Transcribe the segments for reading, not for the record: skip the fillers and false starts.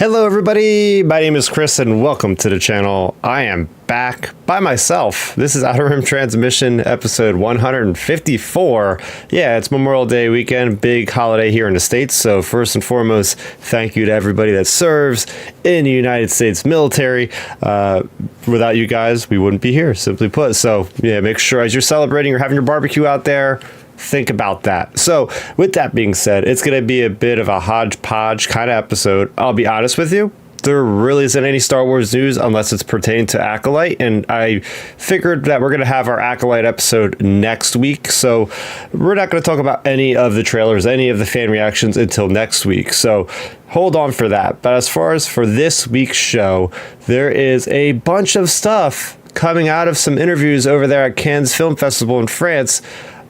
Hello everybody, my name is Chris and welcome to the channel. I am back by myself. This is Outer Rim Transmission episode 154. Yeah, it's Memorial Day weekend, big holiday here in the States. So first and foremost, thank you to everybody that serves in the United States military. Without you guys, we wouldn't be here, simply put. So yeah, make sure as you're celebrating or having your barbecue out there, think about that. So with that being said, it's going to be a bit of a hodgepodge kind of episode. I'll be honest with you. There really isn't any Star Wars news unless it's pertaining to Acolyte. And I figured that we're going to have our Acolyte episode next week. So we're not going to talk about any of the trailers, any of the fan reactions until next week. So hold on for that. But as far as for this week's show, there is a bunch of stuff coming out of some interviews over there at Cannes Film Festival in France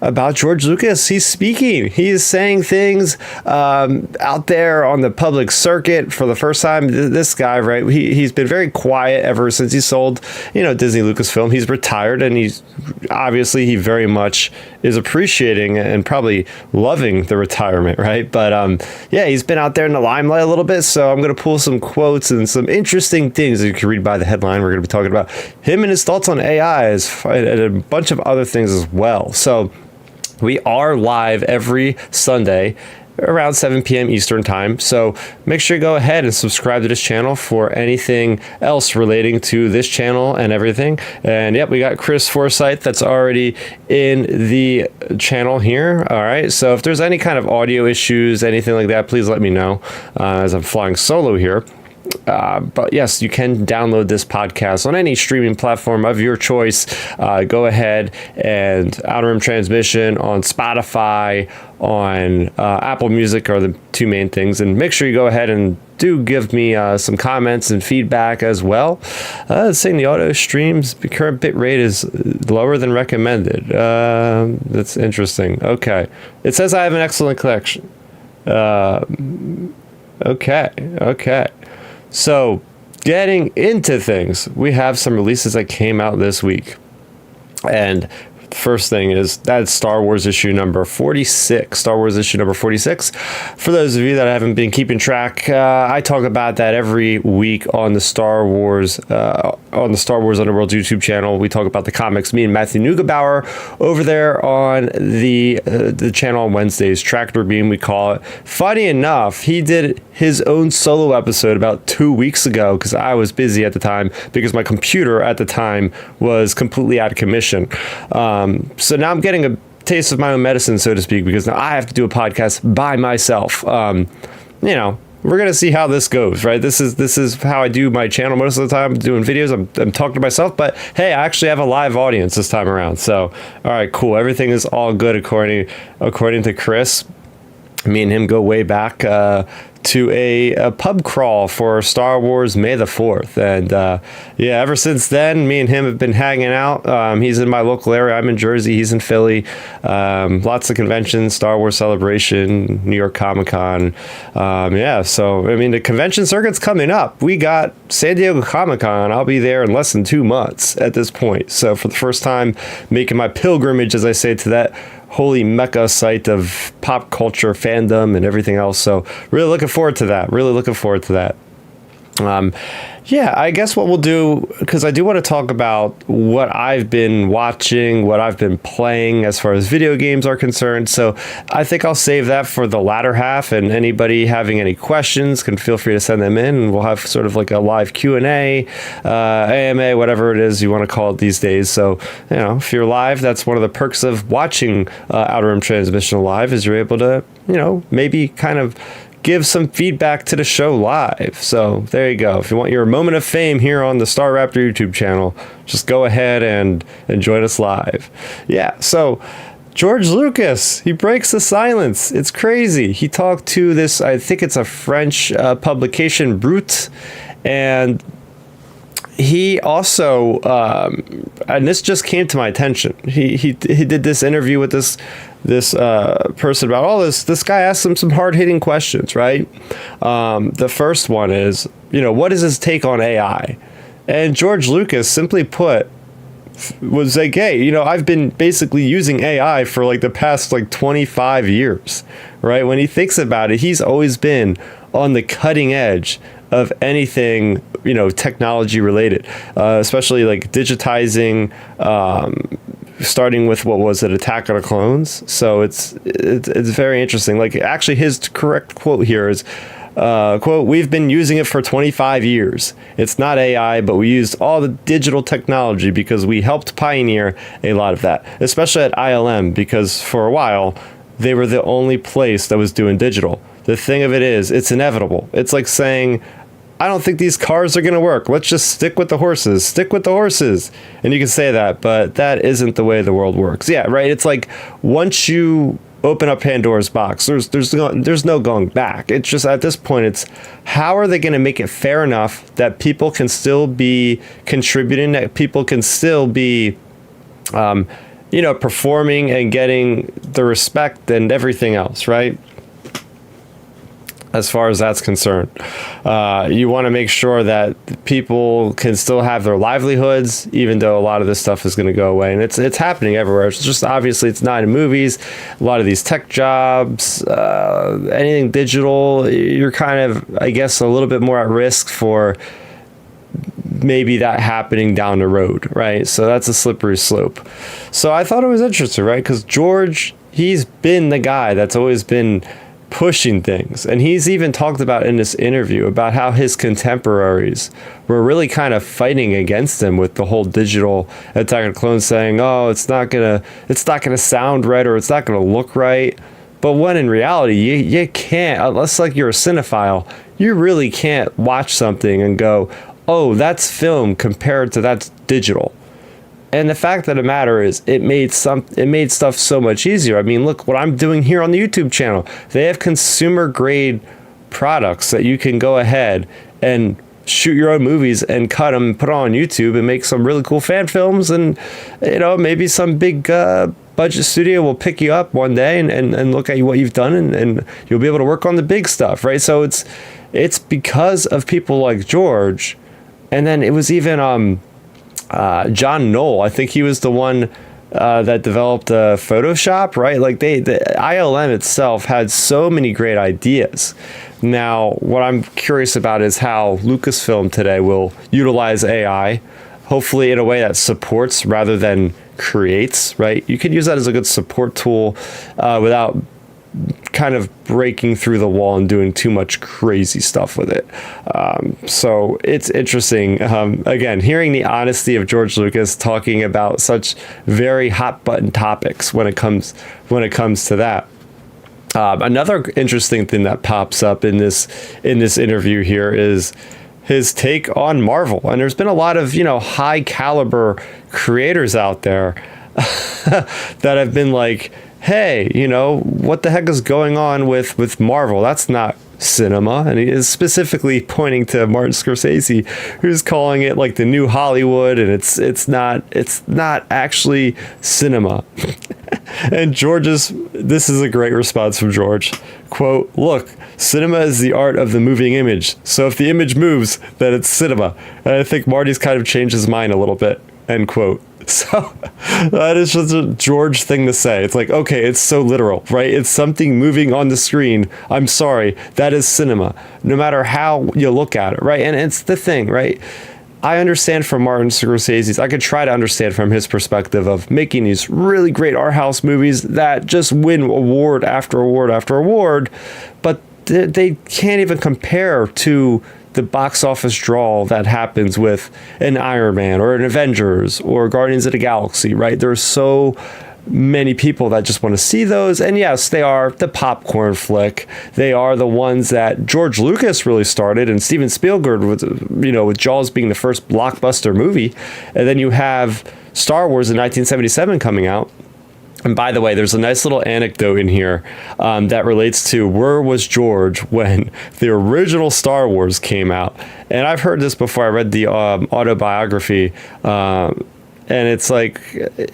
about George Lucas. He's speaking. He is saying things out there on the public circuit for the first time. This guy, right? He's been very quiet ever since he sold, Disney Lucasfilm. He's retired, and he's obviously he very much is appreciating and probably loving the retirement, right? But yeah, he's been out there in the limelight a little bit. So I'm going to pull some quotes and some interesting things that you can read by the headline. We're going to be talking about him and his thoughts on AI and a bunch of other things as well. So we are live every Sunday around 7 p.m. Eastern time. So make sure you go ahead and subscribe to this channel for anything else relating to this channel and everything. And yep, we got Chris Forsyth that's already in the channel here. All right. So if there's any kind of audio issues, anything like that, please let me know as I'm flying solo here. But yes, you can download this podcast on any streaming platform of your choice. Go ahead and Outer Rim Transmission on Spotify, on Apple Music are the two main things. And make sure you go ahead and do give me some comments and feedback as well. Saying the auto streams current bit rate is lower than recommended. That's interesting. Okay. It says I have an excellent collection. Okay. So, getting into things, we have some releases that came out this week. And the first thing is that's Star Wars issue number 46. Star Wars issue number 46. For those of you that haven't been keeping track, I talk about that every week on the Star Wars Underworld YouTube channel. We talk about the comics. Me and Matthew Neugebauer over there on the channel on Wednesdays, Tractor Beam we call it. Funny enough, he did his own solo episode about 2 weeks ago because I was busy at the time because my computer at the time was completely out of commission. So now I'm getting a taste of my own medicine, so to speak, because now I have to do a podcast by myself. We're going to see how this goes, right? This is how I do my channel most of the time, doing videos. I'm talking to myself, but hey, I actually have a live audience this time around. So, all right, cool. Everything is all good according to Chris. Me and him go way back to a pub crawl for Star Wars May the 4th. And yeah, ever since then, me and him have been hanging out. He's in my local area. I'm in Jersey. He's in Philly. Lots of conventions, Star Wars Celebration, New York Comic Con. Yeah, so, I mean, the convention circuit's coming up. We got San Diego Comic Con. I'll be there in less than 2 months at this point. So for the first time, making my pilgrimage, as I say, to that holy mecca site of pop culture fandom and everything else. So really looking forward to that. Yeah, I guess what we'll do, because I do want to talk about what I've been watching, what I've been playing as far as video games are concerned. So I think I'll save that for the latter half, and anybody having any questions can feel free to send them in, and we'll have sort of like a live Q&A, AMA, whatever it is you want to call it these days. So, if you're live, that's one of the perks of watching Outer Rim Transmission live is you're able to, maybe kind of give some feedback to the show live. So there you go. If you want your moment of fame here on the Starrapter YouTube channel, just go ahead and join us live. Yeah, so George Lucas, he breaks the silence. It's crazy. He talked to this, I think it's a French publication, Brut, and he also, and this just came to my attention. He did this interview with this person about all this. This guy asked him some hard hitting questions, right? The first one is, what is his take on AI? And George Lucas, simply put, was like, hey, I've been basically using AI for like the past 25 years, right? When he thinks about it, he's always been on the cutting edge of anything, technology related, especially like digitizing, starting with, what was it, Attack of the Clones. So it's very interesting. Like, actually, his correct quote here is, quote, "We've been using it for 25 years. It's not AI, but we used all the digital technology because we helped pioneer a lot of that, especially at ILM, because for a while they were the only place that was doing digital. The thing of it is, it's inevitable. It's like saying, I don't think these cars are going to work. Let's just stick with the horses. Stick with the horses." And you can say that, but that isn't the way the world works. Yeah, right. It's like, once you open up Pandora's box, there's no going back. It's just, at this point, it's how are they going to make it fair enough that people can still be contributing, that people can still be, performing and getting the respect and everything else, right? As far as that's concerned, you want to make sure that people can still have their livelihoods, even though a lot of this stuff is going to go away. And it's happening everywhere. It's just, obviously, it's not in movies. A lot of these tech jobs, anything digital, you're kind of, I guess, a little bit more at risk for maybe that happening down the road, right? So that's a slippery slope. So I thought it was interesting, right? Because George, he's been the guy that's always been pushing things, and he's even talked about in this interview about how his contemporaries were really kind of fighting against him with the whole digital Attack of the Clones, saying, "Oh, it's not gonna sound right, or it's not gonna look right." But when in reality, you can't, unless like you're a cinephile, you really can't watch something and go, "Oh, that's film compared to that's digital." And the fact of the matter is, it made stuff so much easier. I mean, look what I'm doing here on the YouTube channel. They have consumer grade products that you can go ahead and shoot your own movies and cut them and put them on YouTube and make some really cool fan films. And, maybe some big budget studio will pick you up one day and look at what you've done, and you'll be able to work on the big stuff, right? So it's because of people like George. And then it was even John Knoll. I think he was the one that developed Photoshop, right? Like the ILM itself had so many great ideas. Now, what I'm curious about is how Lucasfilm today will utilize AI, hopefully in a way that supports rather than creates, right? You could use that as a good support tool without kind of breaking through the wall and doing too much crazy stuff with it. So it's interesting. Again, hearing the honesty of George Lucas talking about such very hot button topics when it comes to that. Another interesting thing that pops up in this interview here is his take on Marvel. And there's been a lot of, high caliber creators out there that have been like, hey, what the heck is going on with Marvel? That's not cinema. And he is specifically pointing to Martin Scorsese, who's calling it like the new Hollywood, and it's not actually cinema. And this is a great response from George. Quote, "Look, cinema is the art of the moving image. So if the image moves, then it's cinema." And I think Marty's kind of changed his mind a little bit. End quote. So that is just a George thing to say. It's like, okay, it's so literal, right? It's something moving on the screen. I'm sorry, that is cinema, no matter how you look at it, right? And it's the thing, right? I understand from Martin Scorsese's, I could try to understand from his perspective of making these really great art house movies that just win award after award after award, but they can't even compare to the box office draw that happens with an Iron Man or an Avengers or Guardians of the Galaxy, right? There's so many people that just want to see those. And yes, they are the popcorn flick. They are the ones that George Lucas really started, and Steven Spielberg with Jaws being the first blockbuster movie. And then you have Star Wars in 1977 coming out. And by the way, there's a nice little anecdote in here that relates to where was George when the original Star Wars came out. And I've heard this before. I read the autobiography, and it's like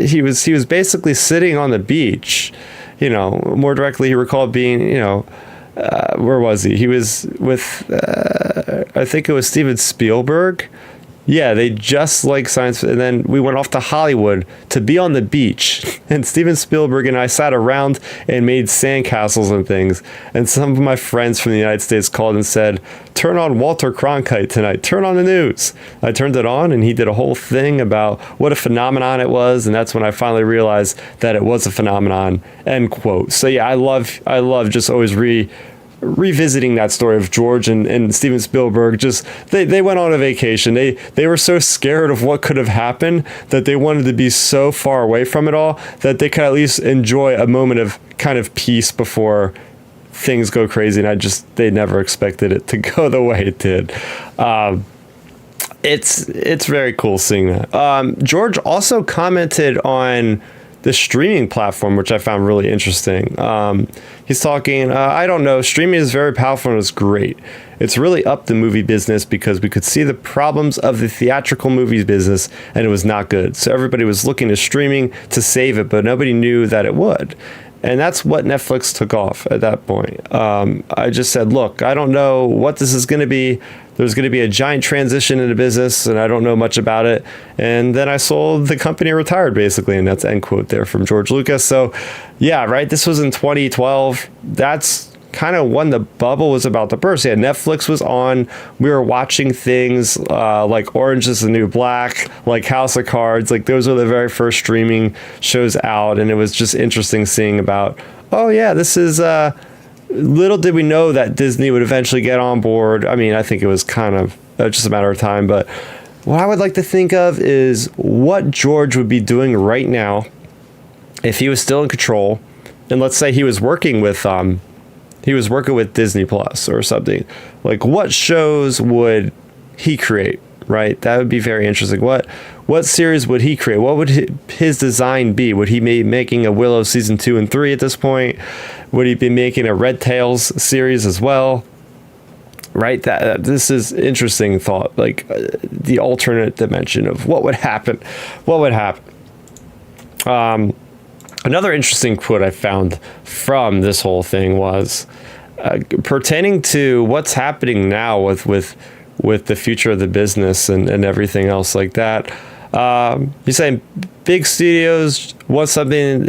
he was basically sitting on the beach. More directly, he recalled being, where was he? He was with, I think it was Steven Spielberg. Yeah, they just like science. And then we went off to Hollywood to be on the beach. And Steven Spielberg and I sat around and made sandcastles and things. And some of my friends from the United States called and said, turn on Walter Cronkite tonight. Turn on the news. I turned it on, and he did a whole thing about what a phenomenon it was, and that's when I finally realized that it was a phenomenon, end quote. So yeah, I love just always revisiting that story of George and Steven Spielberg. Just they went on a vacation. They were so scared of what could have happened that they wanted to be so far away from it all that they could at least enjoy a moment of kind of peace before things go crazy. And they never expected it to go the way it did. It's very cool seeing that. George also commented on the streaming platform, which I found really interesting. He's talking, I don't know, streaming is very powerful and it's great. It's really up the movie business because we could see the problems of the theatrical movies business and it was not good. So everybody was looking to streaming to save it, but nobody knew that it would. And that's what Netflix took off at that point. I just said, look, I don't know what this is going to be. There's going to be a giant transition in the business, and I don't know much about it. And then I sold the company and retired, basically. And that's end quote there from George Lucas. So, yeah, right. This was in 2012. That's kind of when the bubble was about to burst. Yeah, Netflix was on. We were watching things like Orange is the New Black, like House of Cards. Like those were the very first streaming shows out. And it was just interesting seeing about, oh, yeah, this is... little did we know that Disney would eventually get on board. I mean, I think it was kind of just a matter of time. But what I would like to think of is what George would be doing right now if he was still in control. And let's say he was working with Disney Plus or something. Like, what shows would he create? Right? That would be very interesting. What series would he create? What would his design be? Would he be making a Willow season 2 and 3 at this point? Would he be making a Red Tails series as well? Right? This is interesting thought. Like the alternate dimension of what would happen. What would happen? Another interesting quote I found from this whole thing was pertaining to what's happening now with the future of the business and everything else like that. He's saying big studios want something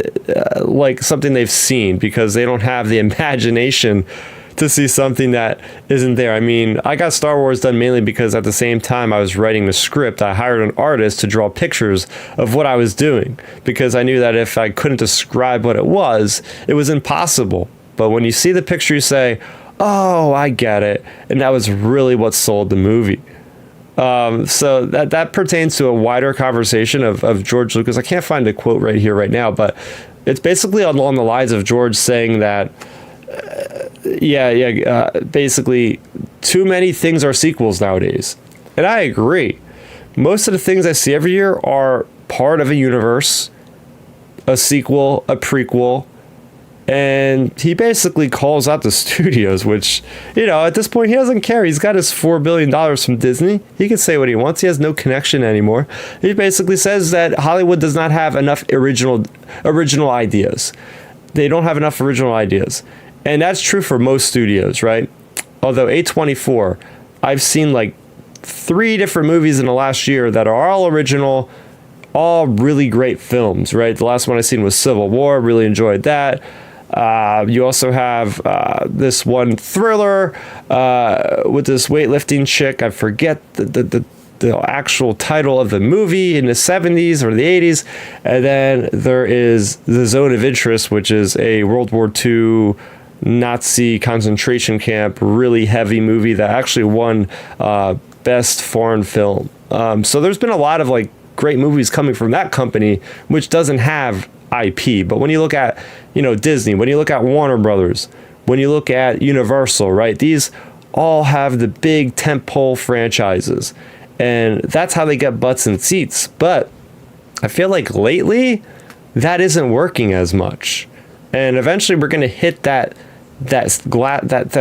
like something they've seen because they don't have the imagination to see something that isn't there. I mean, I got Star Wars done mainly because at the same time I was writing the script, I hired an artist to draw pictures of what I was doing because I knew that if I couldn't describe what it was impossible. But when you see the picture, you say, oh, I get it. And that was really what sold the movie. So that pertains to a wider conversation of George Lucas. I can't find a quote right here, right now, but it's basically along the lines of George saying that, basically too many things are sequels nowadays. And I agree. Most of the things I see every year are part of a universe, a sequel, a prequel. And he basically calls out the studios, which, at this point, he doesn't care. He's got his $4 billion from Disney. He can say what he wants. He has no connection anymore. He basically says that Hollywood does not have enough original ideas. They don't have enough original ideas. And that's true for most studios, right? Although A24, I've seen like 3 different movies in the last year that are all original, all really great films, right? The last one I seen was Civil War. Really enjoyed that. You also have this one thriller with this weightlifting chick. I forget the actual title of the movie in the 70s or the 80s. And then there is The Zone of Interest, which is a World War II Nazi concentration camp, really heavy movie that actually won Best Foreign Film. So there's been a lot of like great movies coming from that company, which doesn't have IP. But when you look at, Disney, when you look at Warner Brothers, when you look at Universal, right? These all have the big tentpole franchises. And that's how they get butts in seats. But I feel like lately, that isn't working as much. And eventually we're going to hit that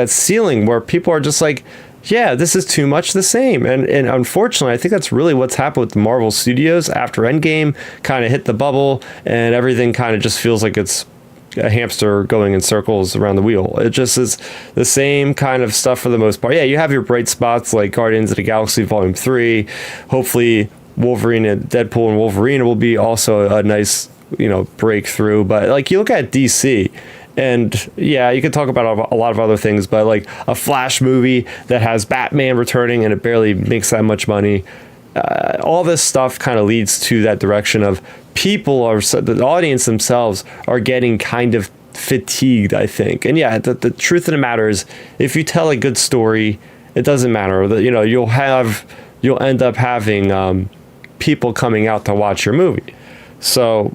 ceiling where people are just like, yeah, this is too much the same. And unfortunately, I think that's really what's happened with the Marvel Studios after Endgame kind of hit the bubble and everything kind of just feels like it's a hamster going in circles around the wheel. It just is the same kind of stuff for the most part. Yeah, you have your bright spots like Guardians of the Galaxy Volume 3. Hopefully Wolverine and Deadpool and Wolverine will be also a nice, breakthrough. But like you look at DC And yeah, you could talk about a lot of other things, but like a Flash movie that has Batman returning and it barely makes that much money. All this stuff kind of leads to that direction of the audience themselves are getting kind of fatigued, I think. And yeah, the truth of the matter is, if you tell a good story, it doesn't matter that, you'll end up having people coming out to watch your movie. So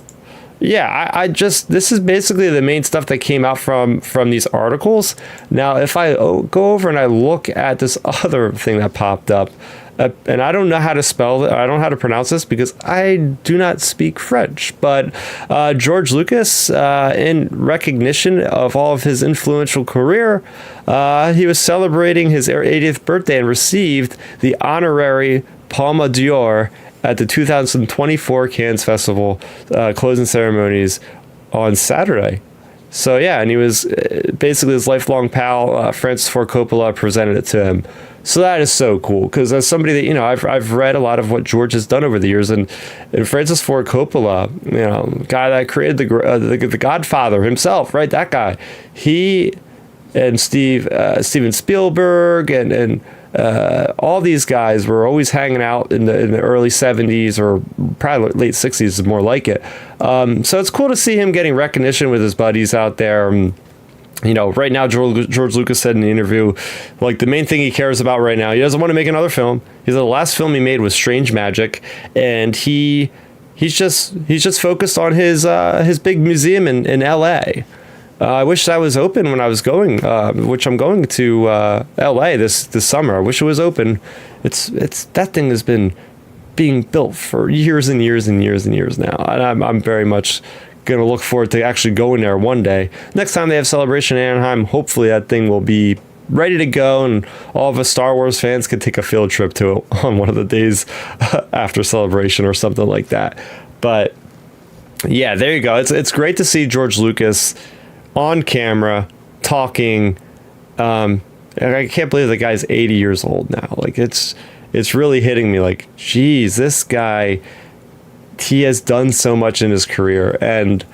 yeah, I just, this is basically the main stuff that came out from these articles. Now, if I go over and I look at this other thing that popped up, and I don't know how to spell it, I don't know how to pronounce this because I do not speak French, but George Lucas, in recognition of all of his influential career, he was celebrating his 80th birthday and received the honorary Palme d'Or at the 2024 Cannes Festival closing ceremonies on Saturday. So yeah, and he was basically his lifelong pal, Francis Ford Coppola, presented it to him. So that is so cool, because as somebody that, I've read a lot of what George has done over the years, and Francis Ford Coppola, guy that created the Godfather himself, right? That guy, he and Steven Spielberg and all these guys were always hanging out in the early 70s or probably late 60s is more like it. So it's cool to see him getting recognition with his buddies out there. Right now, George Lucas said in the interview, like, the main thing he cares about right now, he doesn't want to make another film. He said the last film he made was Strange Magic, and he's just focused on his big museum in LA. I wish that was open when I was going, which I'm going to LA this summer. I wish it was open. It's that thing has been being built for years and years and years and years now, and I'm very much going to look forward to actually going there one day. Next time they have Celebration in Anaheim, hopefully that thing will be ready to go and all of us Star Wars fans could take a field trip to it on one of the days after Celebration or something like that. But yeah, there you go. It's great to see George Lucas on camera talking. And I can't believe the guy's 80 years old now. Like, it's really hitting me like, geez, this guy, he has done so much in his career, and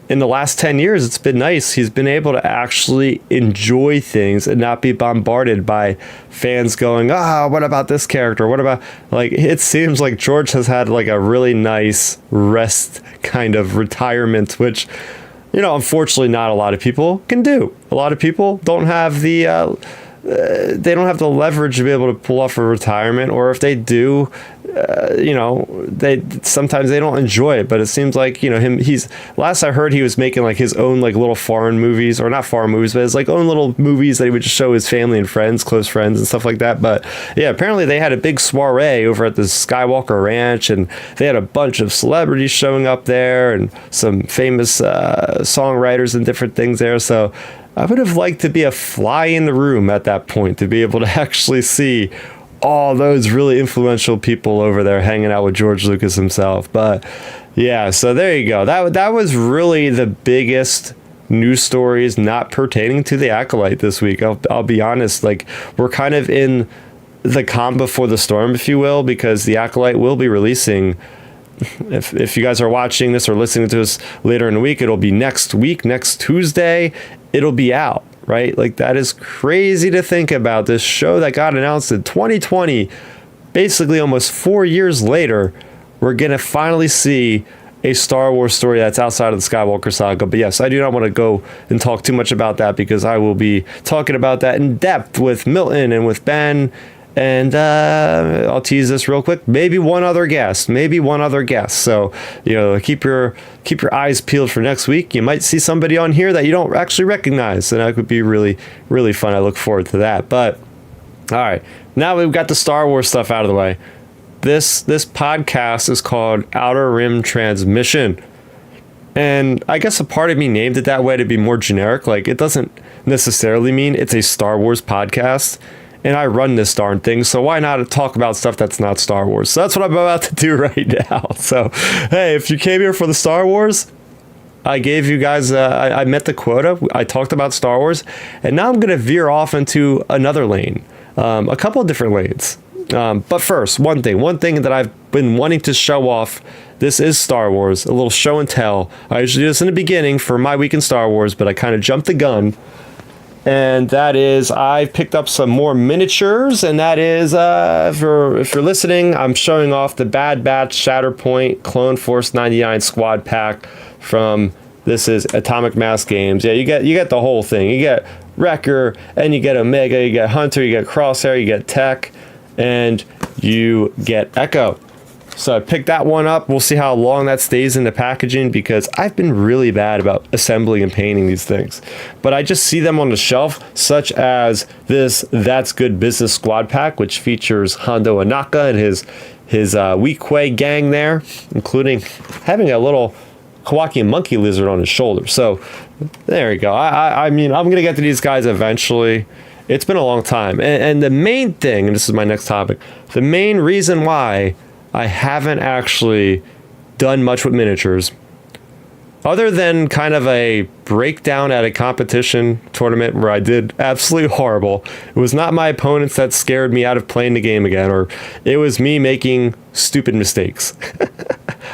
in the last 10 years it's been nice. He's been able to actually enjoy things and not be bombarded by fans going, what about this character, what about, like, it seems like George has had like a really nice rest kind of retirement, which unfortunately not a lot of people can do. A lot of people don't have the they don't have the leverage to be able to pull off a retirement, or if they do, they sometimes they don't enjoy it. But it seems like he's, last I heard, he was making like his own like little foreign movies, or not foreign movies, but his like own little movies that he would just show his family and friends, close friends and stuff like that. But yeah, apparently they had a big soiree over at the Skywalker Ranch, and they had a bunch of celebrities showing up there and some famous songwriters and different things there. So I would have liked to be a fly in the room at that point, to be able to actually see all those really influential people over there hanging out with George Lucas himself. But yeah, so there you go. That was really the biggest news stories not pertaining to the Acolyte this week. I'll be honest, like, we're kind of in the calm before the storm, if you will, because the Acolyte will be releasing, if you guys are watching this or listening to us later in the week, it'll be next week, next Tuesday, it'll be out, right? Like, that is crazy to think about. This show that got announced in 2020, basically almost 4 years later, we're going to finally see a Star Wars story that's outside of the Skywalker saga. But yes, I do not want to go and talk too much about that, because I will be talking about that in depth with Milton and with Ben. And I'll tease this real quick. Maybe one other guest. So, keep your eyes peeled for next week. You might see somebody on here that you don't actually recognize, and that could be really, really fun. I look forward to that. But all right, now we've got the Star Wars stuff out of the way. This podcast is called Outer Rim Transmission, and I guess a part of me named it that way to be more generic. Like, it doesn't necessarily mean it's a Star Wars podcast. And I run this darn thing, so why not talk about stuff that's not Star Wars? So that's what I'm about to do right now. So, hey, if you came here for the Star Wars, I gave you guys, I met the quota. I talked about Star Wars, and now I'm going to veer off into another lane, a couple of different lanes. But first, one thing that I've been wanting to show off. This is Star Wars, a little show and tell. I usually do this in the beginning for my week in Star Wars, but I kind of jumped the gun. And that is, I've picked up some more miniatures, and that is, if you're listening, I'm showing off the Bad Batch Shatterpoint Clone Force 99 Squad Pack from, this is Atomic Mass Games. Yeah, you get the whole thing. You get Wrecker, and you get Omega, you get Hunter, you get Crosshair, you get Tech, and you get Echo. So I picked that one up. We'll see how long that stays in the packaging, because I've been really bad about assembling and painting these things. But I just see them on the shelf, such as this That's Good Business Squad Pack, which features Hondo Anaka and his Weequay gang there, including having a little Kawaki monkey lizard on his shoulder. So there you go. I mean, I'm going to get to these guys eventually. It's been a long time. And the main thing, and this is my next topic, the main reason why I haven't actually done much with miniatures, other than kind of a breakdown at a competition tournament where I did absolutely horrible. It was not my opponents that scared me out of playing the game again, or it was me making stupid mistakes.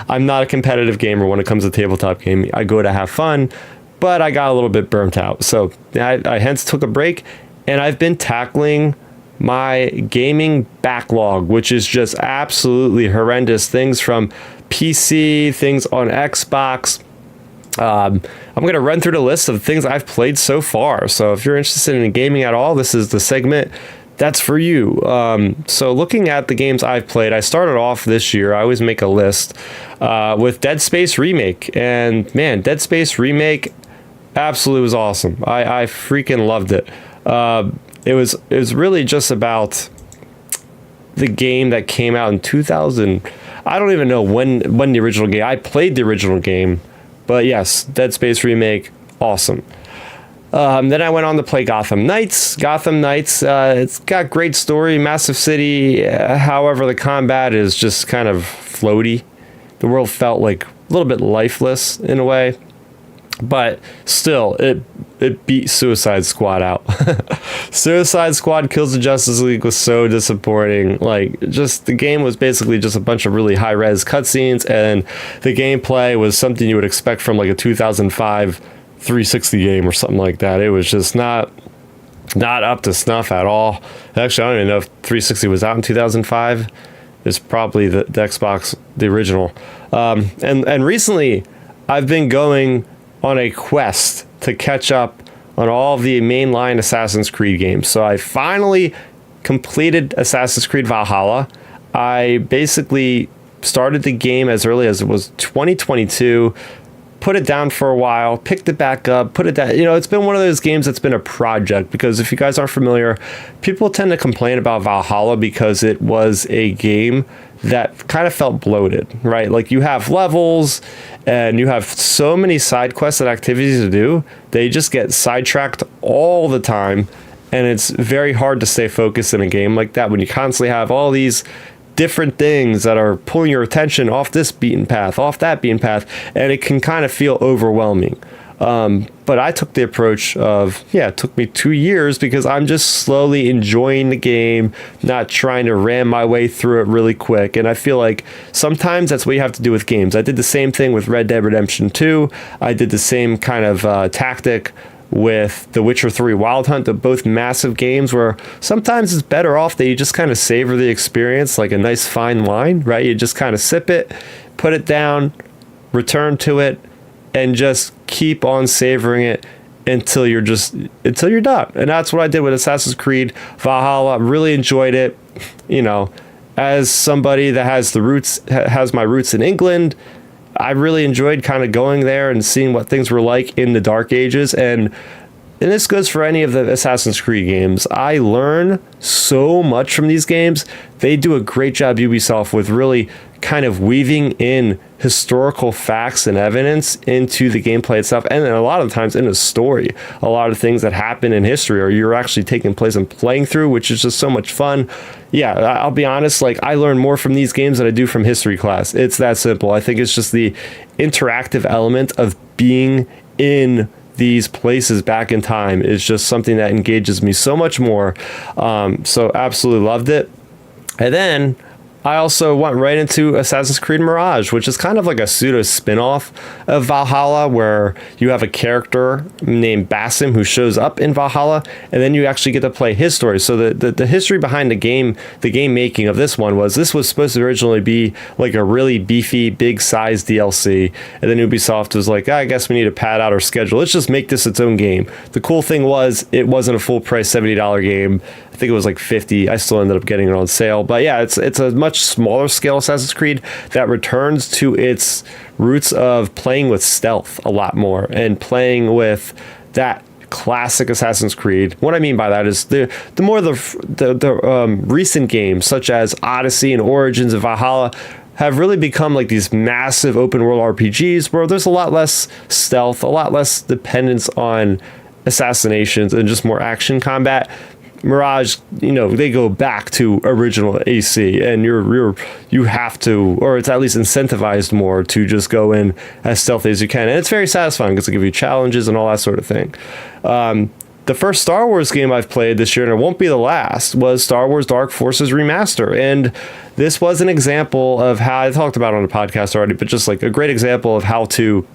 I'm not a competitive gamer when it comes to tabletop gaming. I go to have fun, but I got a little bit burnt out. So I hence took a break, and I've been tackling my gaming backlog, which is just absolutely horrendous. Things from PC, things on Xbox. I'm going to run through the list of things I've played so far. So if you're interested in gaming at all, this is the segment that's for you. So looking at the games I've played, I started off this year, I always make a list, with Dead Space Remake. And man, Dead Space Remake absolutely was awesome. I freaking loved it. It was really just about the game that came out in 2000. I don't even know when the original game. I played the original game, but yes, Dead Space Remake, awesome. Then I went on to play Gotham Knights. Gotham Knights, it's got great story, massive city. However, the combat is just kind of floaty. The world felt like a little bit lifeless in a way. But still, it beat Suicide Squad out. Suicide Squad Kills the Justice League was so disappointing. Like, just the game was basically just a bunch of really high-res cutscenes, and the gameplay was something you would expect from like a 2005 360 game or something like that. It was just not up to snuff at all. Actually, I don't even know if 360 was out in 2005. It's probably the Xbox, the original. And recently, I've been going on a quest to catch up on all of the mainline Assassin's Creed games. So I finally completed Assassin's Creed Valhalla. I basically started the game as early as it was 2022, put it down for a while, picked it back up, put it down. You know, it's been one of those games that's been a project, because if you guys aren't familiar, people tend to complain about Valhalla because it was a game that kind of felt bloated, right? Like, you have levels and you have so many side quests and activities to do. They just get sidetracked all the time, and it's very hard to stay focused in a game like that when you constantly have all these different things that are pulling your attention off this beaten path, off that beaten path, and it can kind of feel overwhelming. But I took the approach of, it took me 2 years because I'm just slowly enjoying the game, not trying to ram my way through it really quick. And I feel like sometimes that's what you have to do with games. I did the same thing with Red Dead Redemption 2. I did the same kind of tactic with The Witcher 3 Wild Hunt. They're both massive games where sometimes it's better off that you just kind of savor the experience like a nice fine wine, right? You just kind of sip it, put it down, return to it, and just keep on savoring it until you're done. And that's what I did with Assassin's Creed Valhalla. Really enjoyed it. You know, as somebody that has my roots in England, I really enjoyed kind of going there and seeing what things were like in the Dark Ages. And this goes for any of the Assassin's Creed games. I learn so much from these games. They do a great job, Ubisoft, with really kind of weaving in historical facts and evidence into the gameplay itself, and then a lot of times in the story. A lot of things that happen in history or you're actually taking place and playing through, which is just so much fun. Yeah, I'll be honest, like, I learn more from these games than I do from history class. It's that simple. I think it's just the interactive element of being in these places back in time is just something that engages me so much more. So absolutely loved it. And then I also went right into Assassin's Creed Mirage, which is kind of like a pseudo spin-off of Valhalla, where you have a character named Basim who shows up in Valhalla, and then you actually get to play his story. So the history behind the game making of this one was supposed to originally be like a really beefy, big size DLC, and then Ubisoft was like, I guess we need to pad out our schedule. Let's just make this its own game. The cool thing was it wasn't a full price $70 game. I think it was like $50. I still ended up getting it on sale. But yeah, it's a much smaller scale Assassin's Creed that returns to its roots of playing with stealth a lot more and playing with that classic Assassin's Creed. What I mean by that is the recent games such as Odyssey and Origins and Valhalla have really become like these massive open world RPGs where there's a lot less stealth, a lot less dependence on assassinations and just more action combat. Mirage, they go back to original AC, and you have to, or it's at least incentivized more to just go in as stealthy as you can, and it's very satisfying because they give you challenges and all that sort of thing. The first Star Wars game I've played this year, and it won't be the last, was Star Wars Dark Forces Remaster, and this was an example of how I talked about it on the podcast already, but just like a great example of how to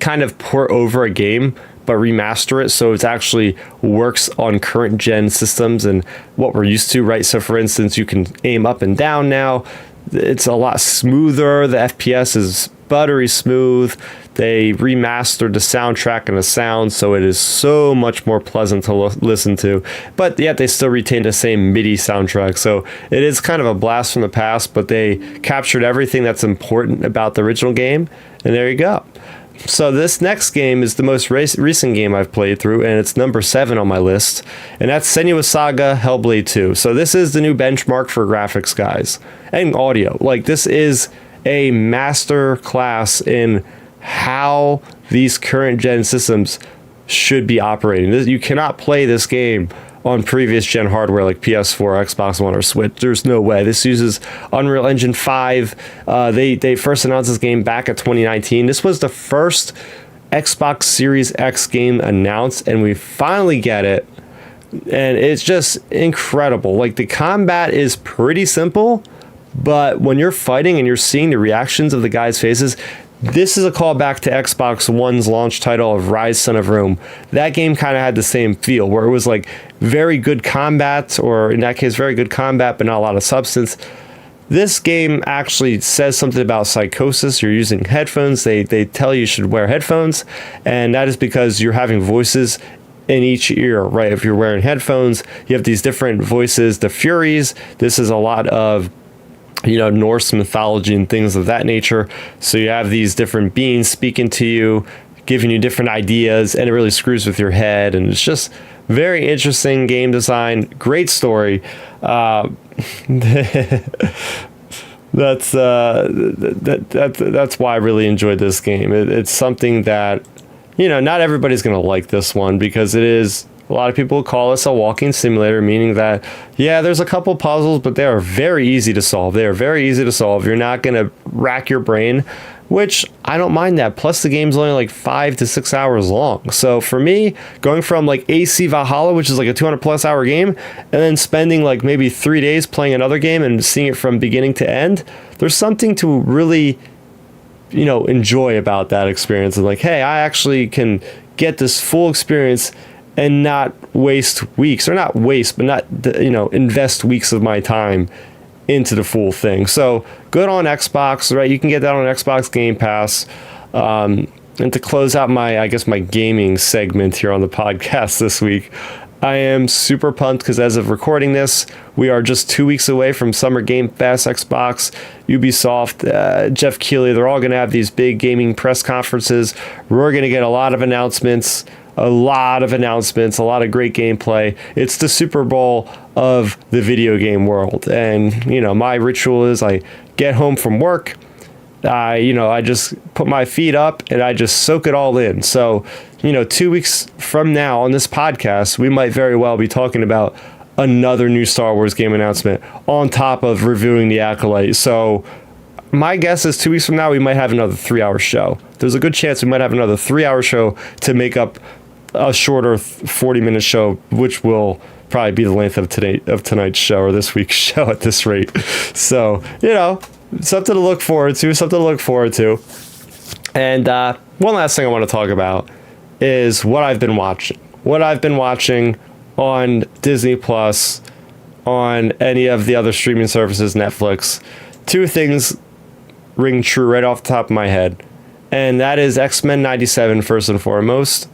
kind of port over a game but remaster it so it actually works on current gen systems and what we're used to, right? So for instance, you can aim up and down now. It's a lot smoother. The FPS is buttery smooth. They remastered the soundtrack and the sound, so it is so much more pleasant to listen to. But yet they still retain the same MIDI soundtrack. So it is kind of a blast from the past, but they captured everything that's important about the original game. And there you go. So this next game is the most recent game I've played through, and it's number 7 on my list, and that's Senua's Saga Hellblade 2. So this is the new benchmark for graphics, guys, and audio. Like, this is a master class in how these current gen systems should be operating. You cannot play this game on previous gen hardware like PS4, Xbox One, or Switch. There's no way. This uses Unreal Engine 5. They first announced this game back at 2019. This was the first Xbox Series X game announced, and we finally get it. And it's just incredible. Like, the combat is pretty simple, but when you're fighting and you're seeing the reactions of the guys' faces, this is a callback to Xbox One's launch title of Rise Son of Rome. That game kind of had the same feel, where it was like very good combat, or in that case, very good combat, but not a lot of substance. This game actually says something about psychosis. You're using headphones. They tell you should wear headphones, and that is because you're having voices in each ear, right? If you're wearing headphones, you have these different voices. The Furies, this is a lot of Norse mythology and things of that nature. So you have these different beings speaking to you, giving you different ideas, and it really screws with your head. And it's just very interesting game design, great story. That's why I really enjoyed this game. It's something that not everybody's going to like this one, because it is. A lot of people call this a walking simulator, meaning that, yeah, there's a couple puzzles, but they are very easy to solve. They are very easy to solve. You're not going to rack your brain, which I don't mind that. Plus, the game's only like 5 to 6 hours long. So for me, going from like AC Valhalla, which is like a 200+ hour game, and then spending like maybe 3 days playing another game and seeing it from beginning to end, there's something to really, enjoy about that experience. And like, hey, I actually can get this full experience and not waste weeks, or not waste, but not, invest weeks of my time into the full thing. So good on Xbox, right? You can get that on Xbox Game Pass. And to close out my gaming segment here on the podcast this week, I am super pumped because as of recording this, we are just 2 weeks away from Summer Game Fest. Xbox, Ubisoft, Jeff Keighley, they're all going to have these big gaming press conferences. We're going to get a lot of announcements, a lot of great gameplay. It's the Super Bowl of the video game world. And, my ritual is I get home from work, I just put my feet up and I just soak it all in. So, 2 weeks from now on this podcast, we might very well be talking about another new Star Wars game announcement on top of reviewing The Acolyte. So my guess is 2 weeks from now, we might have another 3-hour show. There's a good chance we might have another 3-hour show to make up a shorter 40-minute show, which will probably be the length of tonight's show or this week's show at this rate. So, something to look forward to. And one last thing I want to talk about is what I've been watching on Disney Plus, on any of the other streaming services, Netflix. Two things ring true right off the top of my head, and that is X-Men 97 first and foremost.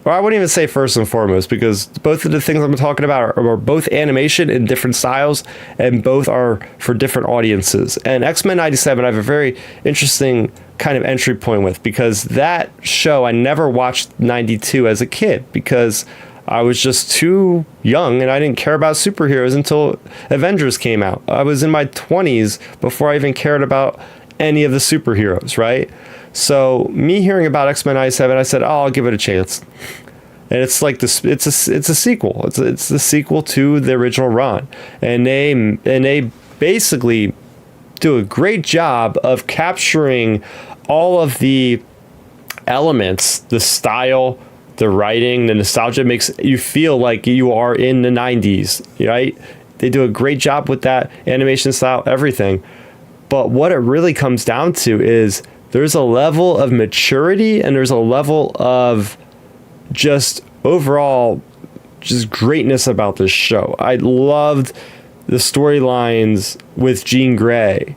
Or I wouldn't even say first and foremost, because both of the things I'm talking about are both animation in different styles, and both are for different audiences. And X-Men 97 I have a very interesting kind of entry point with, because that show, I never watched 92 as a kid because I was just too young and I didn't care about superheroes until Avengers came out. I was in my 20s before I even cared about any of the superheroes, right? So me hearing about X-Men 97, I said, "Oh, I'll give it a chance." And it's like this. It's a sequel. It's the sequel to the original run, and they basically do a great job of capturing all of the elements, the style, the writing, the nostalgia. Makes you feel like you are in the 90s, right? They do a great job with that animation style, everything. But what it really comes down to is there's a level of maturity and there's a level of just overall just greatness about this show. I loved the storylines with Jean Grey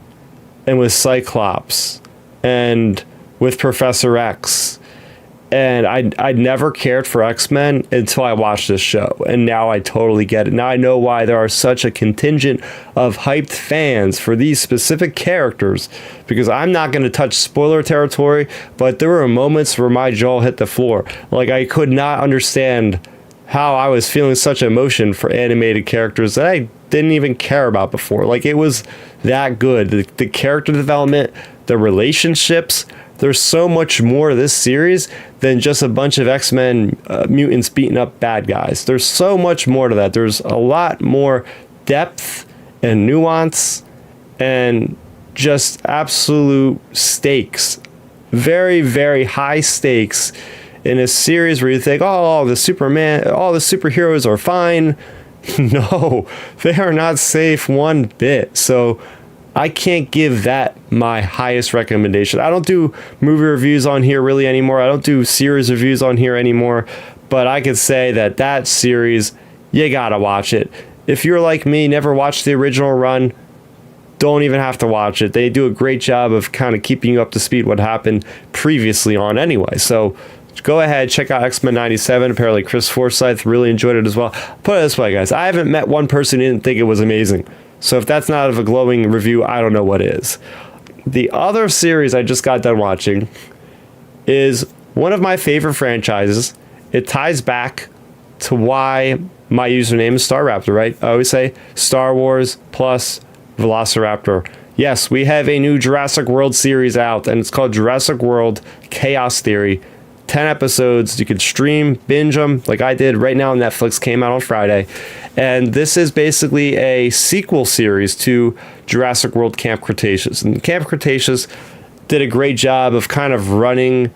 and with Cyclops and with Professor X. And I never cared for X-Men until I watched this show. And now I totally get it. Now I know why there are such a contingent of hyped fans for these specific characters. Because I'm not going to touch spoiler territory, but there were moments where my jaw hit the floor. Like, I could not understand how I was feeling such emotion for animated characters that I didn't even care about before. Like, it was that good. The character development, the relationships. There's so much more to this series than just a bunch of X-Men mutants beating up bad guys. There's so much more to that. There's a lot more depth and nuance and just absolute stakes. Very, very high stakes in a series where you think, oh, the superheroes are fine. No, they are not safe one bit. So I can't give that my highest recommendation. I don't do movie reviews on here really anymore. I don't do series reviews on here anymore. But I could say that series, you gotta watch it. If you're like me, never watched the original run, don't even have to watch it. They do a great job of kind of keeping you up to speed what happened previously on anyway. So go ahead, check out X-Men 97. Apparently Chris Forsyth really enjoyed it as well. Put it this way, guys. I haven't met one person who didn't think it was amazing. So if that's not a glowing review, I don't know what is. The other series I just got done watching is one of my favorite franchises. It ties back to why my username is Starrapter, right? I always say Star Wars plus Velociraptor. Yes, we have a new Jurassic World series out, and it's called Jurassic World Chaos Theory. 10 episodes. You can stream, binge them like I did right now. Netflix came out on Friday. And this is basically a sequel series to Jurassic World Camp Cretaceous. And Camp Cretaceous did a great job of kind of running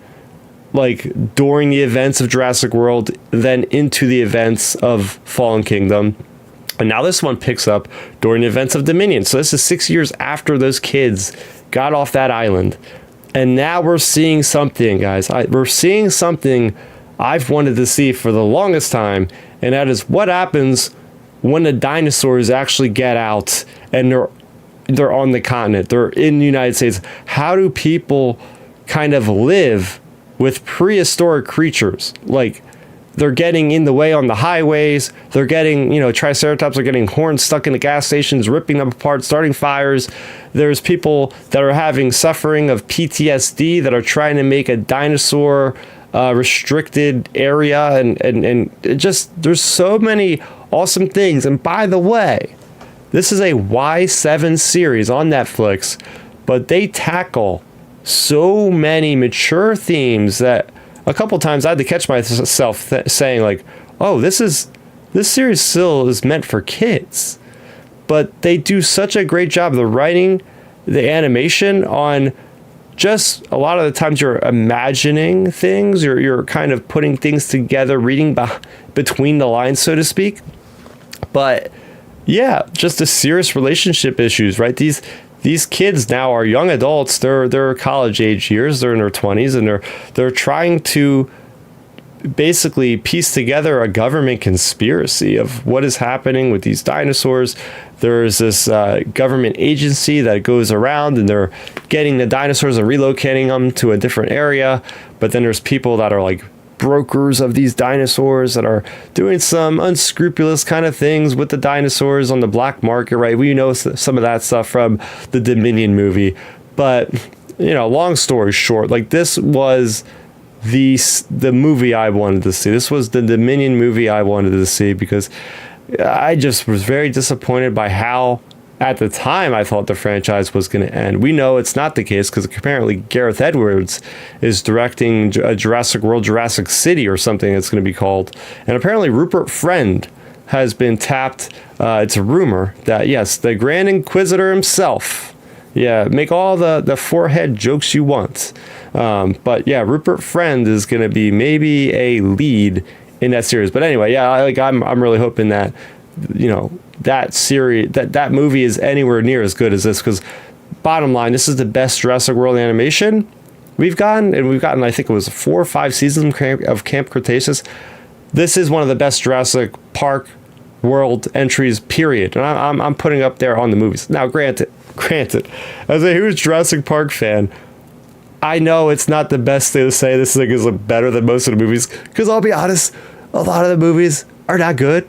like during the events of Jurassic World, then into the events of Fallen Kingdom. And now this one picks up during the events of Dominion. So this is 6 years after those kids got off that island. And now we're seeing something, guys. We're seeing something I've wanted to see for the longest time, and that is what happens when the dinosaurs actually get out and they're on the continent. They're in the United States. How do people kind of live with prehistoric creatures? Like, they're getting in the way on the highways. They're getting, Triceratops are getting horns stuck in the gas stations, ripping them apart, starting fires. There's people that are having suffering of PTSD that are trying to make a dinosaur restricted area. And it just, there's so many awesome things. And by the way, this is a Y7 series on Netflix, but they tackle so many mature themes that a couple times I had to catch myself saying like, oh, this series still is meant for kids. But they do such a great job. The writing, the animation on just a lot of the times you're imagining things, you're kind of putting things together, reading between the lines, so to speak. But yeah, just the serious relationship issues, right? These kids now are young adults. They're college age years. They're in their 20s, and they're trying to basically piece together a government conspiracy of what is happening with these dinosaurs. There's this government agency that goes around and they're getting the dinosaurs and relocating them to a different area. But then there's people that are like brokers of these dinosaurs that are doing some unscrupulous kind of things with the dinosaurs on the black market, right? We know some of that stuff from the Dominion movie. But, long story short, like this was the movie I wanted to see. This was the Dominion movie I wanted to see because I just was very disappointed by how, at the time, I thought the franchise was going to end. We know it's not the case because apparently Gareth Edwards is directing a Jurassic World, Jurassic City or something it's going to be called. And apparently Rupert Friend has been tapped. It's a rumor that, yes, the Grand Inquisitor himself, make all the forehead jokes you want. But yeah, Rupert Friend is going to be maybe a lead in that series. But anyway, I'm really hoping that, that series, that movie is anywhere near as good as this, because bottom line, this is the best Jurassic World animation we've gotten, and we've gotten, I think it was 4 or 5 seasons of Camp Cretaceous. This is one of the best Jurassic Park World entries, period. And I'm putting up there on the movies. Now, granted, as a huge Jurassic Park fan, I know it's not the best thing to say this thing is better than most of the movies, because I'll be honest, a lot of the movies are not good,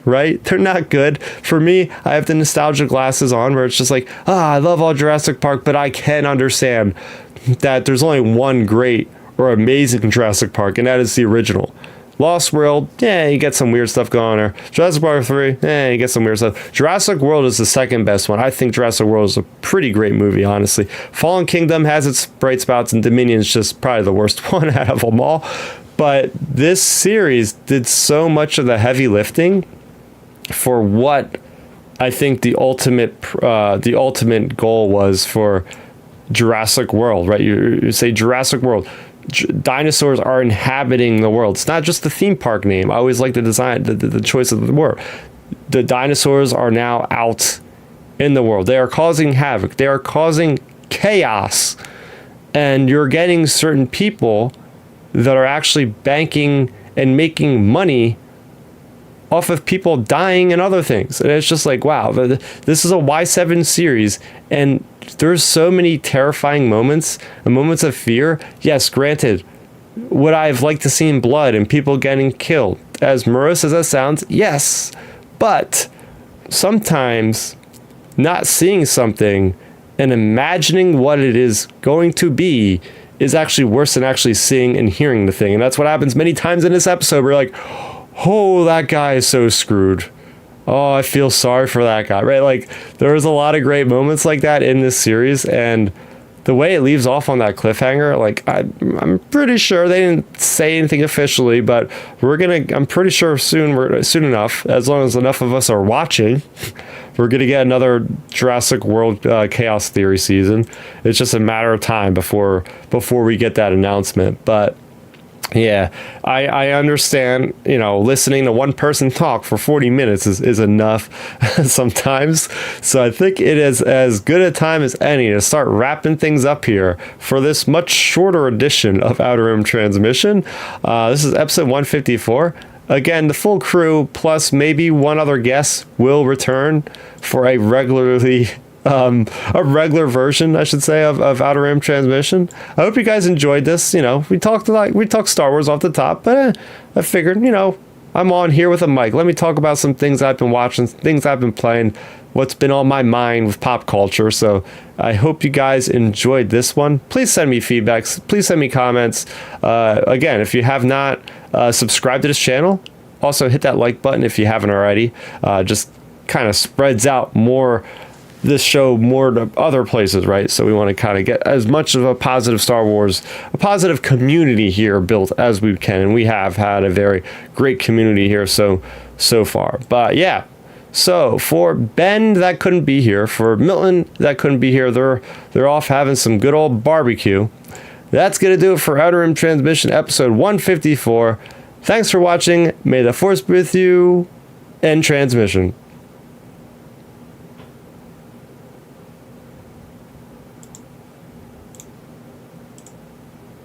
right? They're not good. For me, I have the nostalgia glasses on where it's just like, I love all Jurassic Park, but I can understand that there's only one great or amazing Jurassic Park, and that is the original. Lost World, you get some weird stuff going on there. Jurassic Park 3, you get some weird stuff. Jurassic World is the second best one. I think Jurassic World is a pretty great movie, honestly. Fallen Kingdom has its bright spots, and Dominion is just probably the worst one out of them all. But this series did so much of the heavy lifting for what I think the ultimate goal was for Jurassic World, right? You say Jurassic World. Dinosaurs are inhabiting the world. It's not just the theme park name. I always like the design, the choice of the word. The dinosaurs are now out in the world. They are causing havoc. They are causing chaos. And you're getting certain people that are actually banking and making money off of people dying and other things. And it's just like, wow, this is a Y7 series, and there's so many terrifying moments and moments of fear. Yes, granted, would I have liked to see blood and people getting killed? As morose as that sounds, yes. But sometimes not seeing something and imagining what it is going to be is actually worse than actually seeing and hearing the thing. And that's what happens many times in this episode. We're like, oh, that guy is so screwed. Oh, I feel sorry for that guy, right? Like, there was a lot of great moments like that in this series, and the way it leaves off on that cliffhanger, like, I'm pretty sure they didn't say anything officially, but I'm pretty sure soon enough, as long as enough of us are watching, we're gonna get another Jurassic World Chaos Theory season. It's just a matter of time before we get that announcement, but yeah, I understand, listening to one person talk for 40 minutes is enough sometimes. So I think it is as good a time as any to start wrapping things up here for this much shorter edition of Outer Rim Transmission. This is episode 154. Again, the full crew plus maybe one other guest will return for a regular version, I should say, of Outer Rim Transmission. I hope you guys enjoyed this. We talked Star Wars off the top, but I figured, I'm on here with a mic. Let me talk about some things I've been watching, things I've been playing, what's been on my mind with pop culture. So I hope you guys enjoyed this one. Please send me feedbacks. Please send me comments. Again, if you have not subscribed to this channel, also hit that like button if you haven't already. Just kind of spreads out this show more to other places, right? So we want to kind of get as much of a positive a positive community here built as we can, and we have had a very great community here so far. But yeah, so for Ben that couldn't be here, for Milton that couldn't be here, they're off having some good old barbecue. That's gonna do it for Outer Rim Transmission episode 154. Thanks for watching. May the Force be with you, End transmission.